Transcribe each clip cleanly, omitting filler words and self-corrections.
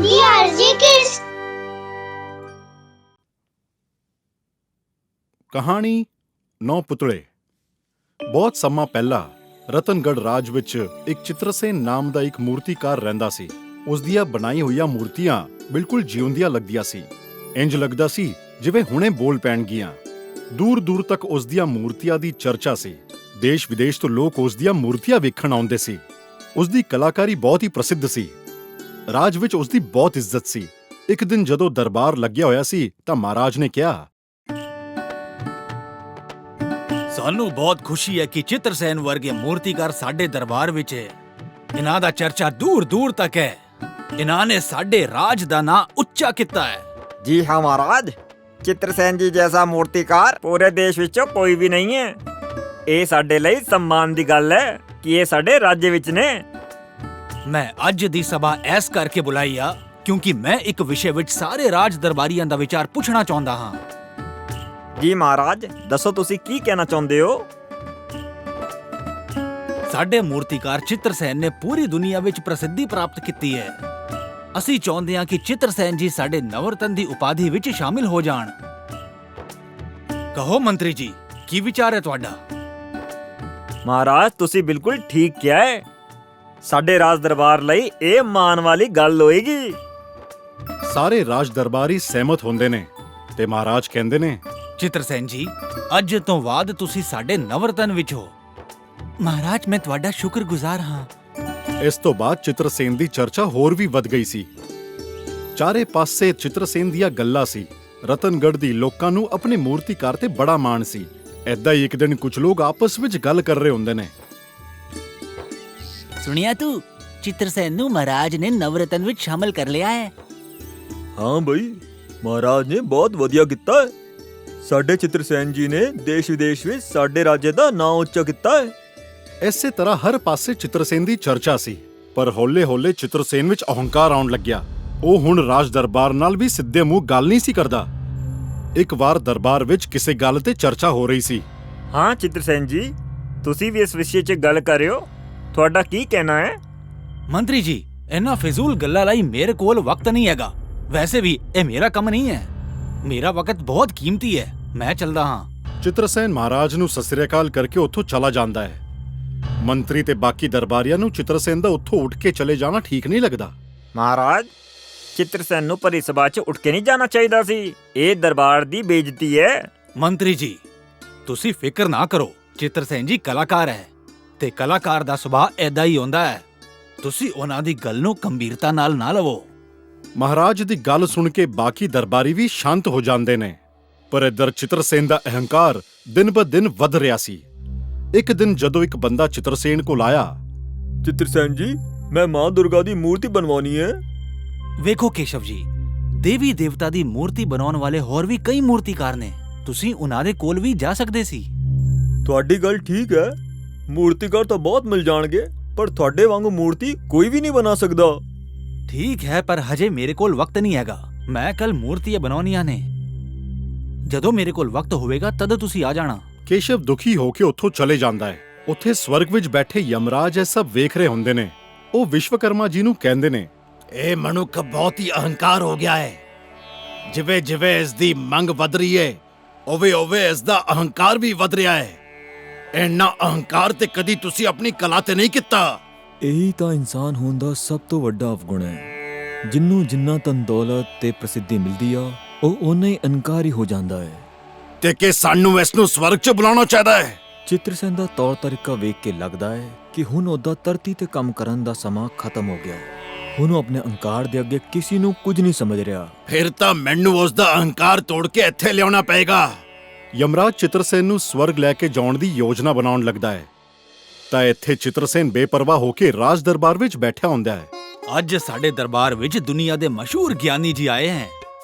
DRG Kids। ਕਹਾਣੀ 9 ਪੁਤਲੇ। ਬਹੁਤ ਸਮਾਂ ਪਹਿਲਾਂ ਰਤਨਗੜ੍ਹ ਰਾਜ ਵਿੱਚ ਇੱਕ ਚਿੱਤਰਸੇਨ ਨਾਮ ਦਾ ਇੱਕ ਮੂਰਤੀਕਾਰ ਰਹਿੰਦਾ ਸੀ। ਉਸ ਦੀਆਂ ਬਣਾਈ ਹੋਈਆਂ ਮੂਰਤੀਆਂ ਬਿਲਕੁਲ ਜਿਉਂਦੀਆਂ ਲੱਗਦੀਆਂ ਸੀ। ਇੰਜ ਲੱਗਦਾ ਸੀ ਜਿਵੇਂ ਹੁਣੇ ਬੋਲ ਪੈਣਗੀਆਂ। ਦੂਰ ਦੂਰ ਤੱਕ ਉਸ ਦੀਆਂ ਮੂਰਤੀਆਂ ਦੀ ਚਰਚਾ ਸੀ। ਦੇਸ਼ ਵਿਦੇਸ਼ ਤੋਂ ਲੋਕ ਉਸ ਦੀਆਂ ਮੂਰਤੀਆਂ ਵੇਖਣ ਆਉਂਦੇ ਸੀ। ਉਸ ਦੀ ਕਲਾਕਾਰੀ ਬਹੁਤ ਹੀ ਪ੍ਰਸਿੱਧ ਸੀ। ਰਾਜ ਵਿੱਚ ਉਸ ਦੀ ਬਹੁਤ ਇੱਜ਼ਤ ਸੀ। ਇੱਕ ਦਿਨ ਜਦੋਂ ਦਰਬਾਰ ਲੱਗਿਆ ਹੋਇਆ ਸੀ ਤਾਂ ਮਹਾਰਾਜ ਨੇ ਕਿਹਾ, ਸਾਨੂੰ ਬਹੁਤ ਖੁਸ਼ੀ ਹੈ ਕਿ ਚਿੱਤਰਸੇਨ ਵਰਗੇ ਮੂਰਤੀਕਾਰ ਸਾਡੇ ਦਰਬਾਰ ਵਿੱਚ ਹੈ। ਇਹਨਾਂ ਦਾ ਚਰਚਾ ਦੂਰ ਦੂਰ ਤੱਕ ਹੈ। ਇਹਨਾਂ ਨੇ ਸਾਡੇ ਰਾਜ ਦਾ ਨਾਂ ਉੱਚਾ ਕੀਤਾ ਹੈ। जी हाँ महाराज, चित्रसेन जी जैसा मूर्तिकार पूरे देश विचों कोई भी नहीं है। ਇਹ ਸਾਡੇ ਲਈ सम्मान ਦੀ ਗੱਲ ਹੈ ਕਿ ਇਹ ਸਾਡੇ ਰਾਜ ਵਿੱਚ ਨੇ। ਮੈਂ ਅੱਜ ਦੀ ਸਭਾ ਐਸ ਕਰਕੇ ਬੁਲਾਈ ਆ ਕਿਉਂਕਿ ਮੈਂ ਇੱਕ ਵਿਸ਼ੇ ਵਿੱਚ ਸਾਰੇ ਰਾਜ ਦਰਬਾਰੀਆਂ ਦਾ ਵਿਚਾਰ ਪੁੱਛਣਾ ਚਾਹੁੰਦਾ ਹਾਂ। ਜੀ ਮਹਾਰਾਜ, ਦੱਸੋ ਤੁਸੀਂ ਕੀ ਕਹਿਣਾ ਚਾਹੁੰਦੇ ਹੋ? ਸਾਡੇ ਮੂਰਤੀਕਾਰ ਚਿੱਤਰਸੇਨ ਨੇ ਪੂਰੀ ਦੁਨੀਆ ਵਿੱਚ ਪ੍ਰਸਿੱਧੀ ਪ੍ਰਾਪਤ ਕੀਤੀ ਹੈ। ਅਸੀਂ ਚਾਹੁੰਦੇ ਹਾਂ ਕਿ ਚਿੱਤਰਸੇਨ ਜੀ ਸਾਡੇ ਨਵਰਤਨ ਦੀ ਉਪਾਧੀ ਵਿੱਚ ਸ਼ਾਮਿਲ ਹੋ ਜਾਣ। ਕਹੋ ਮੰਤਰੀ ਜੀ, ਕੀ ਵਿਚਾਰ ਹੈ ਤੁਹਾਡਾ? ਮਹਾਰਾਜ, ਤੁਸੀਂ ਬਿਲਕੁਲ ਠੀਕ ਕਿਹਾ ਹੈ। ਸਾਡੇ ਰਾਜ ਦਰਬਾਰ ਲਈ ਇਹ ਮਾਣ ਵਾਲੀ ਗੱਲ ਹੋਏਗੀ। ਸਾਰੇ ਰਾਜ ਦਰਬਾਰੀ ਸਹਿਮਤ ਹੁੰਦੇ ਨੇ ਤੇ ਮਹਾਰਾਜ ਕਹਿੰਦੇ ਨੇ, ਚਿੱਤਰਸੇਨ ਜੀ, ਅੱਜ ਤੋਂ ਬਾਅਦ ਤੁਸੀਂ ਸਾਡੇ ਨਵਰਤਨ ਵਿੱਚ ਹੋ। ਮਹਾਰਾਜ, ਮੈਂ ਤੁਹਾਡਾ ਸ਼ੁਕਰਗੁਜ਼ਾਰ ਹਾਂ। ਇਸ ਤੋਂ ਬਾਅਦ ਚਿੱਤਰਸੇਨ ਦੀ ਚਰਚਾ ਹੋਰ ਵੀ ਵੱਧ ਗਈ ਸੀ। ਚਾਰੇ ਪਾਸੇ ਚਿੱਤਰਸੇਨ ਦੀਆਂ ਗੱਲਾਂ ਸੀ। ਰਤਨਗੜ੍ਹ ਦੀ ਲੋਕਾਂ ਨੂੰ ਆਪਣੇ ਮੂਰਤੀਕਾਰ ਤੇ ਬੜਾ ਮਾਣ ਸੀ। ਏਦਾਂ ਹੀ ਇੱਕ ਦਿਨ ਕੁਝ ਲੋਕ ਆਪਸ ਵਿੱਚ ਗੱਲ ਕਰ ਰਹੇ ਹੁੰਦੇ ਨੇ। ਸੁਣਿਆ ਤੂੰ, ਚਿੱਤਰਸੇਨ ਨੂੰ ਮਹਾਰਾਜ ਨੇ ਨਵਰਤਨ ਵਿੱਚ ਸ਼ਾਮਲ ਕਰ ਲਿਆ ਹੈ। ਹਾਂ ਬਈ, ਮਹਾਰਾਜ ਨੇ ਬਹੁਤ ਵਧੀਆ ਕੀਤਾ ਹੈ। ਸਾਡੇ ਚਿੱਤਰਸੇਨ ਜੀ ਨੇ ਦੇਸ਼ ਵਿਦੇਸ਼ ਵਿੱਚ ਸਾਡੇ ਰਾਜ ਦਾ ਨਾਂ ਉੱਚਾ ਕੀਤਾ ਹੈ। ਇਸੇ ਤਰ੍ਹਾਂ ਹਰ ਪਾਸੇ ਚਿੱਤਰਸੇਨ ਦੀ ਚਰਚਾ ਸੀ। ਪਰ ਹੌਲੇ-ਹੌਲੇ ਚਿੱਤਰਸੇਨ ਵਿੱਚ ਅਹੰਕਾਰ ਆਉਣ ਲੱਗਿਆ। ਉਹ ਹੁਣ ਰਾਜ ਦਰਬਾਰ ਨਾਲ ਵੀ ਸਿੱਧੇ ਮੂੰਹ ਗੱਲ ਨਹੀਂ ਸੀ ਕਰਦਾ। ਇੱਕ ਵਾਰ ਦਰਬਾਰ ਵਿੱਚ ਕਿਸੇ ਗੱਲ ਤੇ ਚਰਚਾ ਹੋ ਰਹੀ ਸੀ। ਹਾਂ ਚਿੱਤਰਸੇਨ ਜੀ, ਤੁਸੀਂ ਵੀ ਇਸ ਵਿਸ਼ੇ 'ਚ ਗੱਲ ਕਰ ਰਹੇ ਹੋ। ਤੁਹਾਡਾ ਕੀ ਕਹਿਣਾ ਹੈ? ਮੰਤਰੀ ਜੀ, ਇਹਨਾਂ ਫਿਜ਼ੂਲ ਗੱਲਾਂ ਲਈ ਮੇਰੇ ਕੋਲ ਵਕਤ ਨਹੀਂ ਹੈਗਾ। ਵੈਸੇ ਵੀ ਇਹ ਮੇਰਾ ਕੰਮ ਨਹੀਂ ਹੈ। ਮੇਰਾ ਵਕਤ ਬਹੁਤ ਕੀਮਤੀ ਹੈ। ਮੈਂ ਚੱਲਦਾ ਹਾਂ। ਚਿੱਤਰਸੇਨ ਮਹਾਰਾਜ ਨੂੰ ਸਤਿ ਸ੍ਰੀ ਅਕਾਲ ਕਰਕੇ ਉੱਥੋਂ ਚਲਾ ਜਾਂਦਾ ਹੈ। ਮੰਤਰੀ ਤੇ ਬਾਕੀ ਦਰਬਾਰੀਆਂ ਨੂੰ ਚਿੱਤਰਸੇਨ ਦਾ ਉੱਥੋਂ ਉੱਠ ਕੇ ਚਲੇ ਜਾਣਾ ਠੀਕ ਨਹੀਂ ਲੱਗਦਾ। ਮਹਾਰਾਜ, ਚਿੱਤਰਸੇਨ ਨੂੰ ਭਰੀ ਸਭਾ 'ਚ ਉੱਠ ਕੇ ਨਹੀਂ ਜਾਣਾ ਚਾਹੀਦਾ ਸੀ। ਇਹ ਦਰਬਾਰ ਦੀ ਬੇਇੱਜ਼ਤੀ ਹੈ। ਮੰਤਰੀ ਜੀ, ਤੁਸੀਂ ਫਿਕਰ ਨਾ ਕਰੋ। ਚਿੱਤਰਸੇਨ ਜੀ ਕਲਾਕਾਰ ਹੈ ਤੇ ਕਲਾਕਾਰ ਦਾ ਸੁਭਾਅ ਏਦਾਂ ਹੀ ਹੁੰਦਾ ਹੈ। ਤੁਸੀਂ ਉਹਨਾਂ ਦੀ ਗੱਲ ਨੂੰ ਗੰਭੀਰਤਾ ਨਾਲ ਨਾ ਲਵੋ। ਮਹਾਰਾਜ ਦੀ ਗੱਲ ਸੁਣ ਕੇ ਬਾਕੀ ਦਰਬਾਰੀ ਵੀ ਸ਼ਾਂਤ ਹੋ ਜਾਂਦੇ ਨੇ। ਪਰ ਇੱਧਰ ਚਿੱਤਰਸੇਨ ਦਾ ਅਹੰਕਾਰ ਦਿਨ ਬ ਦਿਨ ਵੱਧ ਰਿਹਾ ਸੀ। ਇੱਕ ਦਿਨ ਜਦੋਂ ਇੱਕ ਬੰਦਾ ਚਿੱਤਰਸੇਨ ਕੋਲ ਆਇਆ, ਚਿੱਤਰਸੇਨ ਜੀ, ਮੈਂ ਮਾਂ ਦੁਰਗਾ ਦੀ ਮੂਰਤੀ ਬਣਵਾਉਣੀ ਹੈ। ਵੇਖੋ ਕੇਸ਼ਵ ਜੀ, ਦੇਵੀ ਦੇਵਤਾ ਦੀ ਮੂਰਤੀ ਬਣਾਉਣ ਵਾਲੇ ਹੋਰ ਵੀ ਕਈ ਮੂਰਤੀਕਾਰ ਨੇ। ਤੁਸੀਂ ਉਹਨਾਂ ਦੇ ਕੋਲ ਵੀ ਜਾ ਸਕਦੇ ਸੀ। ਤੁਹਾਡੀ ਗੱਲ ਠੀਕ ਹੈ। ਮੂਰਤੀਕਾਰ ਤਾਂ ਬਹੁਤ ਮਿਲ ਜਾਣਗੇ, ਪਰ ਤੁਹਾਡੇ ਵਾਂਗੂ ਮੂਰਤੀ ਕੋਈ ਵੀ ਨਹੀਂ ਬਣਾ ਸਕਦਾ। ਠੀਕ ਹੈ, ਪਰ ਹਜੇ ਮੇਰੇ ਕੋਲ ਵਕਤ ਨਹੀਂ ਹੈਗਾ। ਮੈਂ ਕੱਲ ਮੂਰਤੀਆਂ ਬਣਾਉਣੀਆਂ ਨੇ। ਜਦੋਂ ਮੇਰੇ ਕੋਲ ਵਕਤ ਹੋਵੇਗਾ ਤਦ ਤੁਸੀਂ ਆ ਜਾਣਾ। ਕੇਸ਼ਵ ਦੁਖੀ ਹੋ ਕੇ ਉੱਥੋਂ ਚਲੇ ਜਾਂਦਾ ਹੈ। ਉੱਥੇ ਸਵਰਗ ਵਿੱਚ ਬੈਠੇ ਯਮਰਾਜ ਇਹ ਸਭ ਵੇਖ ਰਹੇ ਹੁੰਦੇ ਨੇ। ਉਹ ਵਿਸ਼ਵਕਰਮਾ ਜੀ ਨੂੰ ਕਹਿੰਦੇ ਨੇ, ਇਹ ਮਨੁੱਖ ਬਹੁਤ ਹੀ ਅਹੰਕਾਰ ਹੋ ਗਿਆ ਹੈ। ਜਿਵੇਂ ਜਿਵੇਂ ਇਸ ਦੀ ਮੰਗ ਵਧ ਰਹੀ ਹੈ, ਓਵੇਂ ਇਸ ਦਾ ਅਹੰਕਾਰ ਵੀ ਵਧ ਰਿਹਾ ਹੈ। ਇੰਨਾ ਅਹੰਕਾਰ ਤੇ ਕਦੀ ਤੁਸੀਂ ਆਪਣੀ ਕਲਾ ਤੇ ਨਹੀਂ ਕੀਤਾ। ਇਹੀ ਤਾਂ ਇਨਸਾਨ ਹੋਣ ਦਾ ਸਭ ਤੋਂ ਵੱਡਾ ਅਵਗੁਣ ਹੈ। ਜਿਹਨੂੰ ਜਿੰਨਾ ਧਨ ਦੌਲਤ ਤੇ ਪ੍ਰਸਿੱਧੀ ਮਿਲਦੀ ਆ, ਉਹ ਓਨਾ ਹੀ ਅਹੰਕਾਰੀ ਹੋ ਜਾਂਦਾ ਹੈ। ਤੇ ਕਿ ਸਾਨੂੰ ਇਸ ਨੂੰ ਸਵਰਗ 'ਚ ਬੁਲਾਉਣਾ ਚਾਹੀਦਾ ਹੈ। ਚਿੱਤਰਸੇਨ ਦਾ ਤੌਰ ਤਰੀਕਾ ਵੇਖ ਕੇ ਲੱਗਦਾ ਹੈ ਕਿ ਹੁਣ ਉਹਦਾ ਧਰਤੀ ਤੇ ਕੰਮ ਕਰਨ ਦਾ ਸਮਾਂ ਖਤਮ ਹੋ ਗਿਆ। ਹੁਣ ਉਹ ਆਪਣੇ ਅਹੰਕਾਰ ਦੇ ਅੱਗੇ ਕਿਸੇ ਨੂੰ ਕੁਝ ਨਹੀਂ ਸਮਝ ਰਿਹਾ। ਫਿਰ ਤਾਂ ਮੈਨੂੰ ਉਸ ਦਾ ਅਹੰਕਾਰ ਤੋੜ ਕੇ ਇੱਥੇ ਲਿਆਉਣਾ ਪਏਗਾ। ਯਮਰਾਜ ਚਿੱਤਰਸੇਨ ਨੂੰ ਸਵਰਗ ਲੈ ਕੇ ਜਾਣ ਦੀ ਯੋਜਨਾ ਬਣਾਉਣ ਲੱਗਦਾ ਹੈ। ਤਾਂ ਇੱਥੇ ਚਿੱਤਰਸੇਨ ਬੇਪਰਵਾਹ ਹੋ ਕੇ ਰਾਜ ਦਰਬਾਰ ਵਿੱਚ ਬੈਠਾ ਹੁੰਦਾ ਹੈ। ਅੱਜ ਸਾਡੇ ਦਰਬਾਰ ਵਿੱਚ ਦੁਨੀਆ ਦੇ ਮਸ਼ਹੂਰ ਗਿਆਨੀ ਜੀ ਆਏ ਹਨ।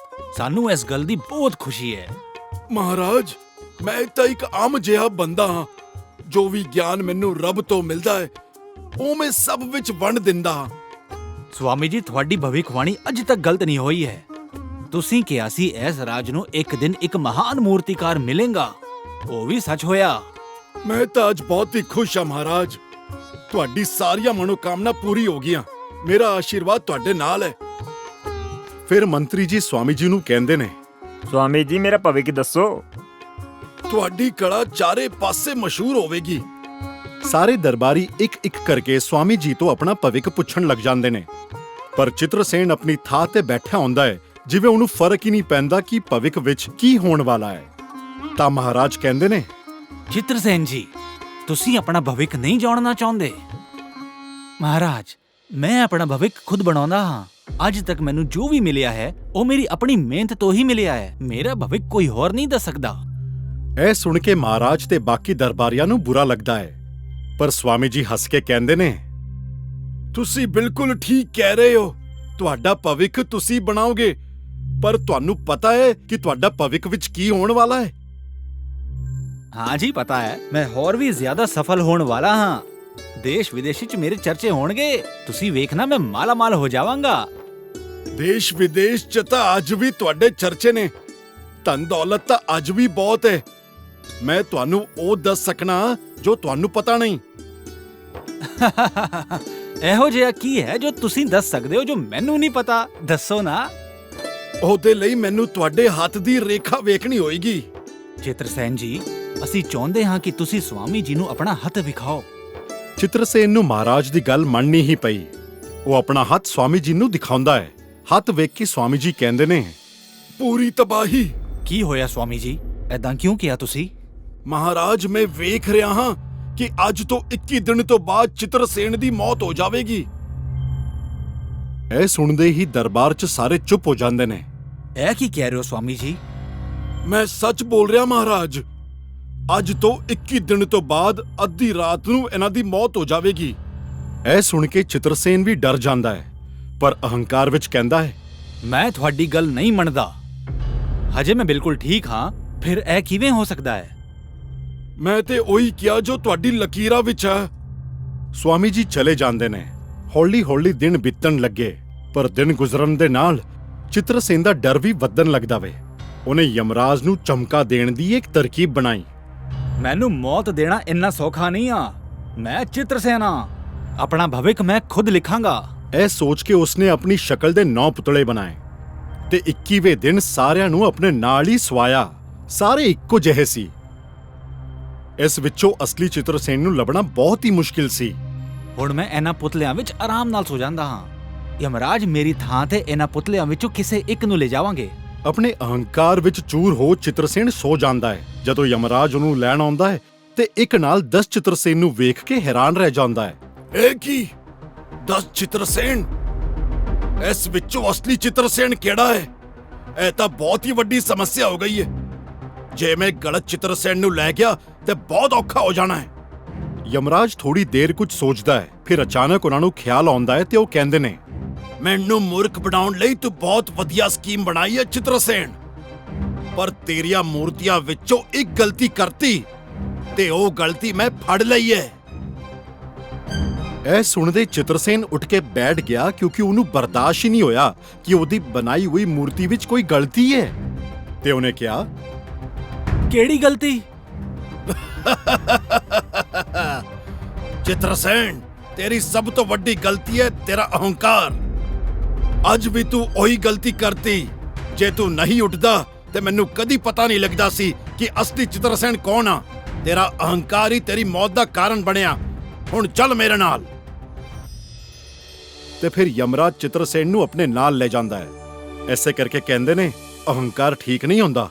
ਸਾਨੂੰ ਇਸ ਗੱਲ ਦੀ ਬਹੁਤ ਖੁਸ਼ੀ ਹੈ। ਮਹਾਰਾਜ, ਮੈਂ ਤਾਂ ਇੱਕ ਆਮ ਜਿਹਾ ਬੰਦਾ ਹਾਂ। ਜੋ ਵੀ ਗਿਆਨ ਮੈਨੂੰ ਰੱਬ ਤੋਂ ਮਿਲਦਾ ਹੈ, ਉਹ ਮੈਂ ਸਭ ਵਿੱਚ ਵੰਡ ਦਿੰਦਾ ਹਾਂ। ਸਵਾਮੀ ਜੀ, ਤੁਹਾਡੀ ਭਵਿੱਖਬਾਣੀ ਅੱਜ ਤੱਕ ਗਲਤ ਨਹੀਂ ਹੋਈ ਹੈ। ਤੁਸੀਂ ਕਿਹਾ ਸੀ ਇਸ ਰਾਜ ਨੂੰ ਇੱਕ ਦਿਨ ਇੱਕ ਮਹਾਨ ਮੂਰਤੀਕਾਰ ਮਿਲੇਗਾ। ਉਹ ਵੀ ਸੱਚ ਹੋਇਆ। ਮੈਂ ਤਾਂ ਅੱਜ ਬਹੁਤ ਹੀ ਖੁਸ਼ ਹਾਂ ਮਹਾਰਾਜ। ਤੁਹਾਡੀ ਸਾਰੀਆਂ ਮਨੋਕਾਮਨਾ ਪੂਰੀ ਹੋ ਗਈਆਂ। ਮੇਰਾ ਆਸ਼ੀਰਵਾਦ ਤੁਹਾਡੇ ਨਾਲ ਹੈ। ਫਿਰ ਮੰਤਰੀ ਜੀ ਸਵਾਮੀ ਜੀ ਨੂੰ ਕਹਿੰਦੇ ਨੇ, ਸਵਾਮੀ ਜੀ ਮੇਰਾ ਭਵਿੱਖ ਦੱਸੋ। ਤੁਹਾਡੀ ਕਲਾ ਚਾਰੇ ਪਾਸੇ ਮਸ਼ਹੂਰ ਹੋਵੇਗੀ। ਸਾਰੇ ਦਰਬਾਰੀ ਇੱਕ-ਇੱਕ ਕਰਕੇ ਸਵਾਮੀ ਜੀ ਤੋਂ ਆਪਣਾ ਭਵਿੱਖ ਪੁੱਛਣ ਲੱਗ ਜਾਂਦੇ ਨੇ, ਪਰ ਚਿੱਤਰਸੇਨ ਆਪਣੀ ਥਾਂ ਤੇ ਬੈਠਾ ਹੁੰਦਾ ਹੈ, ਜਿਵੇਂ ਉਹਨੂੰ ਫਰਕ ਹੀ ਨਹੀਂ ਪੈਂਦਾ ਕਿ ਭਵਿੱਖ ਵਿੱਚ ਕੀ ਹੋਣ ਵਾਲਾ ਹੈ। ਤਾਂ ਮਹਾਰਾਜ ਕਹਿੰਦੇ ਨੇ, ਚਿੱਤਰਸੇਨ ਜੀ, ਤੁਸੀਂ ਆਪਣਾ ਭਵਿੱਖ ਨਹੀਂ ਜਾਣਨਾ ਚਾਹੁੰਦੇ? ਮਹਾਰਾਜ, ਮੈਂ ਆਪਣਾ ਭਵਿੱਖ ਖੁਦ ਬਣਾਉਂਦਾ ਹਾਂ। ਅੱਜ ਤੱਕ ਮੈਨੂੰ ਜੋ ਵੀ ਮਿਲਿਆ ਹੈ ਉਹ ਮੇਰੀ ਆਪਣੀ ਮਿਹਨਤ ਤੋਂ ਹੀ ਮਿਲਿਆ ਹੈ। ਮੇਰਾ ਭਵਿੱਖ ਕੋਈ ਹੋਰ ਨਹੀਂ ਦੱਸ ਸਕਦਾ। ਇਹ ਸੁਣ ਕੇ ਮਹਾਰਾਜ ਤੇ ਬਾਕੀ ਦਰਬਾਰੀਆਂ ਨੂੰ ਬੁਰਾ ਲੱਗਦਾ ਹੈ, ਪਰ ਸਵਾਮੀ ਜੀ ਹੱਸ ਕੇ ਕਹਿੰਦੇ ਨੇ, ਤੁਸੀਂ ਬਿਲਕੁਲ ਠੀਕ ਕਹਿ ਰਹੇ ਹੋ। ਤੁਹਾਡਾ ਭਵਿੱਖ ਤੁਸੀਂ ਬਣਾਓਗੇ, ਪਰ ਤੁਹਾਨੂੰ ਪਤਾ ਹੈ ਕਿ ਤੁਹਾਡਾ ਭਵਿੱਖ ਵਿੱਚ ਕੀ ਹੋਣ ਵਾਲਾ ਹੈ? ਹਾਂ ਜੀ, ਪਤਾ ਹੈ। ਮੈਂ ਹੋਰ ਵੀ ਜ਼ਿਆਦਾ ਸਫਲ ਹੋਣ ਵਾਲਾ ਹਾਂ। ਦੇਸ਼ ਵਿਦੇਸ਼ ਵਿੱਚ ਮੇਰੇ ਚਰਚੇ ਹੋਣਗੇ। ਤੁਸੀਂ ਵੇਖਣਾ, ਮੈਂ ਮਾਲਾ ਮਾਲ ਹੋ ਜਾਵਾਂਗਾ। ਦੇਸ਼ ਵਿਦੇਸ਼ 'ਚ ਤਾਂ ਅੱਜ ਵੀ ਤੁਹਾਡੇ ਚਰਚੇ ਨੇ। ਧਨ ਦੌਲਤ ਤਾਂ ਅੱਜ ਵੀ ਬਹੁਤ ਹੈ। ਮੈਂ ਤੁਹਾਨੂੰ ਉਹ ਦੱਸ ਸਕਣਾ ਜੋ ਤੁਹਾਨੂੰ ਪਤਾ ਨਹੀਂ। ਇਹੋ ਜਿਹਾ ਕੀ ਹੈ ਜੋ ਤੁਸੀਂ ਦੱਸ ਸਕਦੇ ਹੋ ਜੋ ਮੈਨੂੰ ਨਹੀਂ ਪਤਾ? ਦੱਸੋ ਨਾ। ਉਹਦੇ ਲਈ ਮੈਨੂੰ ਤੁਹਾਡੇ ਹੱਥ ਦੀ ਰੇਖਾ ਵੇਖਣੀ ਹੋਏਗੀ। ਚਿੱਤਰਸੇਨ ਜੀ, ਅਸੀਂ ਚਾਹੁੰਦੇ ਹਾਂ ਕਿ ਤੁਸੀਂ ਸਵਾਮੀ ਜੀ ਨੂੰ ਆਪਣਾ ਹੱਥ ਵਿਖਾਓ। ਚਿੱਤਰਸੇਨ ਨੂੰ ਮਹਾਰਾਜ ਦੀ ਗੱਲ ਮੰਨਣੀ ਹੀ ਪਈ। ਉਹ ਆਪਣਾ ਹੱਥ ਸਵਾਮੀ ਜੀ ਨੂੰ ਦਿਖਾਉਂਦਾ ਹੈ। ਹੱਥ ਵੇਖ ਕੇ ਸਵਾਮੀ ਜੀ ਕਹਿੰਦੇ ਨੇ, ਪੂਰੀ ਤਬਾਹੀ। ਕੀ ਹੋਇਆ ਸਵਾਮੀ ਜੀ? ਐਦਾਂ ਕਿਉਂ ਕਿਹਾ ਤੁਸੀਂ? ਮਹਾਰਾਜ, ਮੈਂ ਵੇਖ ਰਿਹਾ ਹਾਂ ਕਿ ਅੱਜ ਤੋਂ 21 ਦਿਨ ਤੋਂ ਬਾਅਦ ਚਿੱਤਰਸੇਨ ਦੀ ਮੌਤ ਹੋ ਜਾਵੇਗੀ। ਇਹ ਸੁਣਦੇ ਹੀ ਦਰਬਾਰ 'ਚ ਸਾਰੇ ਚੁੱਪ ਹੋ ਜਾਂਦੇ ਨੇ। ਇਹ ਕੀ ਕਹਿ ਰਹੇ ਹੋ ਸਵਾਮੀ ਜੀ? ਮੈਂ ਸੱਚ ਬੋਲ ਰਿਹਾ ਮਹਾਰਾਜ। ਅੱਜ ਤੋਂ 21 ਦਿਨ ਤੋਂ ਬਾਅਦ ਅੱਧੀ ਰਾਤ ਨੂੰ ਇਹਨਾਂ ਦੀ ਮੌਤ ਹੋ ਜਾਵੇਗੀ। ਇਹ ਸੁਣ ਕੇ ਚਿੱਤਰਸੇਨ ਵੀ ਡਰ ਜਾਂਦਾ ਹੈ, ਪਰ ਅਹੰਕਾਰ ਵਿੱਚ ਕਹਿੰਦਾ ਹੈ, ਮੈਂ ਤੁਹਾਡੀ ਗੱਲ ਨਹੀਂ ਮੰਨਦਾ। ਹਜੇ ਮੈਂ ਬਿਲਕੁਲ ਠੀਕ ਹਾਂ। ਫਿਰ ਇਹ ਕਿਵੇਂ ਹੋ ਸਕਦਾ ਹੈ? ਮੈਂ ਤੇ ਉਹੀ ਕਿਹਾ ਜੋ ਤੁਹਾਡੀ ਲਕੀਰਾਂ ਵਿੱਚ ਹੈ। ਸਵਾਮੀ ਜੀ ਚਲੇ ਜਾਂਦੇ ਨੇ। ਹੌਲੀ-ਹੌਲੀ ਦਿਨ ਬੀਤਣ ਲੱਗੇ, ਪਰ ਦਿਨ ਗੁਜ਼ਰਨ ਦੇ ਨਾਲ ਚਿੱਤਰਸੇਨ ਦਾ ਡਰ ਵੀ ਵਧਣ ਲੱਗਦਾ ਵੇ। ਉਹਨੇ ਯਮਰਾਜ ਨੂੰ ਚਮਕਾ ਦੇਣ ਦੀ ਇੱਕ ਤਰਕੀਬ ਬਣਾਈ। ਮੈਨੂੰ ਮੌਤ ਦੇਣਾ ਇੰਨਾ ਸੌਖਾ ਨਹੀਂ ਆ। ਮੈਂ ਚਿੱਤਰਸੇਨ ਹਾਂ। ਆਪਣਾ ਭਵਿੱਖ ਮੈਂ ਖੁਦ ਲਿਖਾਂਗਾ। ਇਹ ਸੋਚ ਕੇ ਉਸਨੇ ਆਪਣੀ ਸ਼ਕਲ ਦੇ 9 ਪੁਤਲੇ ਬਣਾਏ ਤੇ 21ਵੇਂ ਦਿਨ ਸਾਰਿਆਂ ਨੂੰ ਆਪਣੇ ਨਾਲ ਹੀ ਸਵਾਇਆ। ਸਾਰੇ ਇੱਕੋ ਜਿਹੇ ਸੀ। ਇਸ ਵਿੱਚੋਂ ਅਸਲੀ ਚਿੱਤਰਸੇਨ ਨੂੰ ਲੱਭਣਾ ਬਹੁਤ ਹੀ ਮੁਸ਼ਕਿਲ ਸੀ। ਹੁਣ ਮੈਂ ਇਹਨਾਂ ਪੁਤਲਿਆਂ ਵਿੱਚ ਆਰਾਮ ਨਾਲ ਸੋ ਜਾਂਦਾ ਹਾਂ। ਯਮਰਾਜ ਮੇਰੀ ਥਾਂ ਤੇ ਇਹਨਾਂ ਪੁਤਲਿਆਂ ਵਿੱਚੋਂ ਕਿਸੇ ਇੱਕ ਨੂੰ ਲੈ ਜਾਵਾਂਗੇ। ਆਪਣੇ ਅਹੰਕਾਰ ਵਿੱਚ ਚੂਰ ਹੋ ਚਿੱਤਰਸੇਨ ਸੋ ਜਾਂਦਾ ਹੈ। ਜਦੋਂ ਯਮਰਾਜ ਉਹਨੂੰ ਲੈਣ ਆਉਂਦਾ ਹੈ ਤੇ ਇੱਕ ਨਾਲ 10 ਚਿੱਤਰਸੇਨ ਨੂੰ ਵੇਖ ਕੇ ਹੈਰਾਨ ਰਹਿ ਜਾਂਦਾ ਹੈ। ਇਹ ਕੀ 10 ਚਿੱਤਰਸੇਨ? ਇਸ ਵਿੱਚੋਂ ਅਸਲੀ ਚਿੱਤਰਸੇਨ ਕਿਹੜਾ ਹੈ? ਇਹ ਤਾਂ ਬਹੁਤ ਹੀ ਵੱਡੀ ਸਮੱਸਿਆ ਹੋ ਗਈ ਹੈ। ਜੇ ਮੈਂ ਗਲਤ ਚਿੱਤਰਸੇਨ ਨੂੰ ਲੈ ਗਿਆ ਤੇ ਬਹੁਤ ਔਖਾ ਹੋ ਜਾਣਾ ਹੈ। ਯਮਰਾਜ ਥੋੜੀ ਦੇਰ ਕੁਝ ਸੋਚਦਾ ਹੈ, ਫਿਰ ਅਚਾਨਕ ਉਹਨਾਂ ਨੂੰ ਖਿਆਲ ਆਉਂਦਾ ਹੈ ਤੇ ਉਹ ਕਹਿੰਦੇ ਨੇ, ਮੈਨੂੰ ਮੂਰਖ ਬਣਾਉਣ ਲਈ ਤੂੰ ਬਹੁਤ ਵਧੀਆ ਸਕੀਮ ਬਣਾਈ ਹੈ ਚਿੱਤਰਸੇਨ, ਪਰ ਤੇਰੀਆਂ ਮੂਰਤੀਆਂ ਵਿੱਚੋਂ ਇੱਕ ਗਲਤੀ ਕਰਤੀ ਤੇ ਉਹ ਗਲਤੀ ਮੈਂ ਫੜ ਲਈ ਹੈ। ਇਹ ਸੁਣਦੇ ਚਿੱਤਰਸੇਨ ਉੱਠ ਕੇ ਬੈਠ ਗਿਆ, ਕਿਉਂਕਿ ਉਹਨੂੰ ਬਰਦਾਸ਼ਤ ਹੀ ਨਹੀਂ ਹੋਇਆ ਕਿ ਉਹਦੀ ਬਣਾਈ ਹੋਈ ਮੂਰਤੀ ਵਿੱਚ ਕੋਈ ਗਲਤੀ ਹੈ। ਤੇ ਉਹਨੇ ਕਿਹਾ, ਕਿਹੜੀ ਗਲਤੀ? ਚਿੱਤਰਸੇਨ, ਤੇਰੀ ਸਭ ਤੋਂ ਵੱਡੀ ਗਲਤੀ ਹੈ ਤੇਰਾ ਅਹੰਕਾਰ। ਅੱਜ ਵੀ ਤੂੰ ਉਹੀ ਗਲਤੀ ਕਰਤੀ। ਜੇ ਤੂੰ ਨਹੀਂ ਉੱਠਦਾ ਤੇ ਮੈਨੂੰ ਕਦੀ ਪਤਾ ਨਹੀਂ ਲੱਗਦਾ ਸੀ ਕਿ ਅਸਲੀ ਚਿੱਤਰਸੇਨ ਕੌਣ ਆ। ਤੇਰਾ ਅਹੰਕਾਰ ਹੀ ਤੇਰੀ ਮੌਤ ਦਾ ਕਾਰਨ ਬਣਿਆ। ਹੁਣ ਚੱਲ ਮੇਰੇ ਨਾਲ। ਤੇ ਫਿਰ ਯਮਰਾਜ ਚਿੱਤਰਸੇਨ ਨੂੰ ਆਪਣੇ ਨਾਲ ਲੈ ਜਾਂਦਾ ਹੈ। ਐਸੇ ਕਰਕੇ ਕਹਿੰਦੇ ਨੇ, ਅਹੰਕਾਰ ਠੀਕ ਨਹੀਂ ਹੁੰਦਾ।